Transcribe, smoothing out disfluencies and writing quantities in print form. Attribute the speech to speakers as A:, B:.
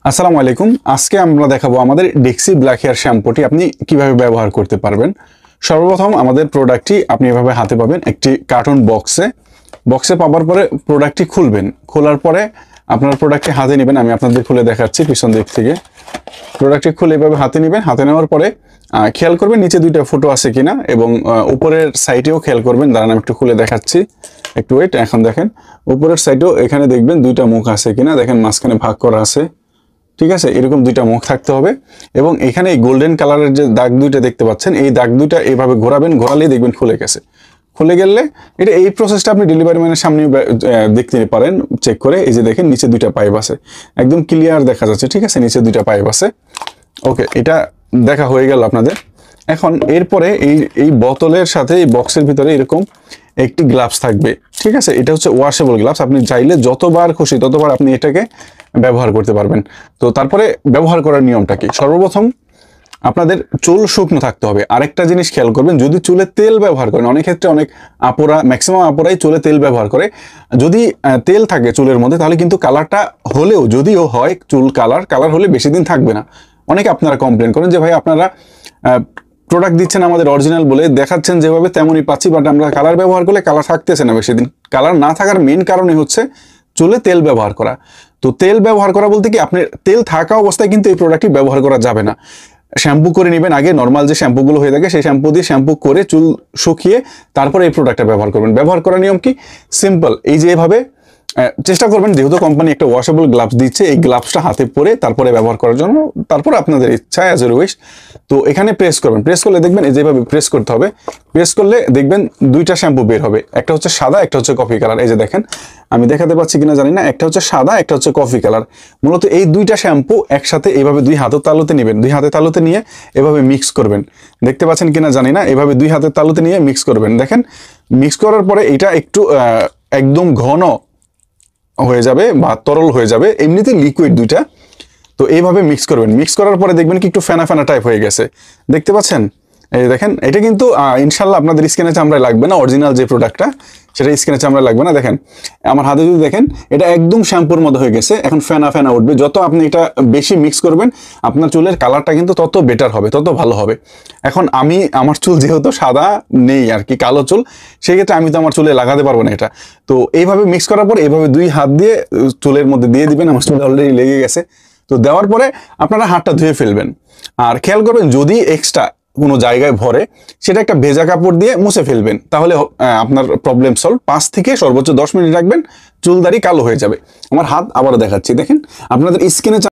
A: আসসালামু আলাইকুম। আজকে আমরা দেখাবো আমাদের ডেক্সি ব্ল্যাক হেয়ার শ্যাম্পুটি আপনি কিভাবে ব্যবহার করতে পারবেন। সর্বপ্রথম আমাদের প্রোডাক্টটি আপনি এভাবে হাতে পাবেন একটি কার্টুন বক্সে পাওয়ার পরে প্রোডাক্টটি খুলবেন। খোলার পরে আপনার প্রোডাক্টটি হাতে নেবেন। আমি আপনাদের খুলে দেখাচ্ছি পিছন দিক থেকে। প্রোডাক্টটি খুলে এভাবে হাতে নেবেন। হাতে নেওয়ার পরে খেয়াল করবেন নিচে দুইটা ফুটো আছে কিনা এবং উপরের সাইডেও খেয়াল করবেন। দাঁড়ান আমি একটু খুলে দেখাচ্ছি, একটু ওয়েট। এখন দেখেন উপরের সাইডেও এখানে দেখবেন দুইটা মুখ আছে কিনা, দেখেন মাঝখানে ভাগ করা আছে, ঠিক আছে। এরকম দুইটা মুখ থাকতে হবে এবং এখানে এই গোল্ডেন কালারের যে দাগ দুইটা দেখতে পাচ্ছেন, এই দাগ দুইটা এইভাবে ঘোরাবেন, ঘোরালেই দেখবেন খুলে গেছে। খুলে গেলে এটা এই প্রসেসটা আপনি ডেলিভারি ম্যানের সামনে দেখতে পারেন চেক করে। এই যে দেখেন নিচে দুইটা পাইপ আছে, একদম ক্লিয়ার দেখা যাচ্ছে, ঠিক আছে। নিচে দুইটা পাইপ আছে, ওকে। এটা দেখা হয়ে গেল আপনাদের। এখন এরপরে এই বোতলের সাথে এই বক্সের ভিতরে এরকম একটি গ্লাভস থাকবে, ঠিক আছে। এটা হচ্ছে ওয়াশেবল গ্লাভস। আপনি চাইলে যতবার খুশি ততবার আপনি এটাকে ব্যবহার করতে পারবেন। তো তারপরে ব্যবহার করার নিয়মটা কি? সর্বপ্রথম আপনাদের চুল শুকনো থাকতে হবে। আরেকটা জিনিস খেয়াল করবেন, যদি চুলে তেল ব্যবহার করেন, অনেক ক্ষেত্রে অনেক আপুরা, ম্যাক্সিমাম আপুরাই চুলে তেল ব্যবহার করে। যদি তেল থাকে চুলের মধ্যে তাহলে কিন্তু কালারটা হলেও, যদিও হয় চুল কালার হলে বেশি দিন থাকবে না। অনেকে আপনারা কমপ্লেন করেন যে ভাই আপনারা প্রোডাক্ট দিচ্ছেন আমাদের অরিজিনাল বলে, দেখাচ্ছেন যেভাবে তেমনই পাচ্ছি, বাট আমরা কালার ব্যবহার করলে কালার থাকতেছে না বেশি দিন। কালার না থাকার মেইন কারণই হচ্ছে চুলে তেল ব্যবহার করা। তো তেল ব্যবহার করা বলতে কি, আপনার তেল থাকা অবস্থায় কিন্তু এই প্রোডাক্টটি ব্যবহার করা যাবে না। শ্যাম্পু করে নেবেন আগে, নর্মাল যে শ্যাম্পুগুলো হয়ে থাকে সেই শ্যাম্পু দিয়ে শ্যাম্পু করে চুল শুকিয়ে তারপরে এই প্রোডাক্টটা ব্যবহার করবেন। ব্যবহার করার নিয়ম কি? সিম্পল। এই যে এভাবে চেষ্টা করবেন, যেহেতু কোম্পানি একটা ওয়াশেবল গ্লাভস দিচ্ছে, এই গ্লাভসটা হাতে পরে তারপরে ব্যবহার করার জন্য। তারপর আপনাদের ইচ্ছা, অ্যাজ এ উইশ। তো এখানে প্রেস করবেন। প্রেস করলে দেখবেন এই যেভাবে প্রেস করতে হবে। প্রেস করলে দেখবেন দুইটা শ্যাম্পু বের হবে, একটা হচ্ছে সাদা, একটা হচ্ছে কফি কালার। এই যে দেখেন, আমি দেখাতে পাচ্ছি কিনা জানি না, একটা হচ্ছে সাদা, একটা হচ্ছে কফি কালার। মূলত এই দুইটা শ্যাম্পু একসাথে এইভাবে দুই হাতের তালুতে নেবেন। দুই হাতের তালুতে নিয়ে এভাবে মিক্স করবেন। দেখতে পাচ্ছেন কিনা জানি না, এভাবে দুই হাতের তালুতে নিয়ে মিক্স করবেন। দেখেন মিক্স করার পরে এটা একটু একদম ঘন হয়ে যাবে বা তরল হয়ে যাবে, এমনিতে লিকুইড দুইটা। তো এইভাবে মিক্স করবেন। মিক্স করার পরে দেখবেন কি একটু ফেনা ফেনা টাইপ হয়ে গেছে, দেখতে পাচ্ছেন। এই দেখেন, এটা কিন্তু ইনশাল্লাহ আপনাদের স্কিনের চামড়ায় লাগবে না। অরিজিনাল যে প্রোডাক্টটা সেটা স্কিনের চামড়ায় লাগবে না। দেখেন আমার হাতে যদি দেখেন, এটা একদম শ্যাম্পুর মতো হয়ে গেছে। এখন ফেনা ফেনা উঠবে। যত আপনি এটা বেশি মিক্স করবেন আপনার চুলের কালারটা কিন্তু তত বেটার হবে, তত ভালো হবে। এখন আমার চুল যেহেতু সাদা নেই আর কি, কালো চুল, সেই ক্ষেত্রে আমি তো আমার চুলে লাগাতে পারবো না এটা। তো এইভাবে মিক্স করার পর এইভাবে দুই হাত দিয়ে চুলের মধ্যে দিয়ে দিবেন। আমার চুল অলরেডি লেগে গেছে। তো দেওয়ার পরে আপনারা হাতটা ধুয়ে ফেলবেন। আর খেয়াল করবেন যদি এক্সট্রা কোনো জায়গায় ভরে, সেটা একটা ভেজা কাপড় দিয়ে মুছে ফেলবেন। তাহলে আপনার প্রবলেম সলভ। 5 থেকে সর্বোচ্চ 10 মিনিট রাখবেন, চুলদারি কালো হয়ে যাবে। আমার হাত আবারও দেখাচ্ছি, দেখেন আপনাদের স্কিনে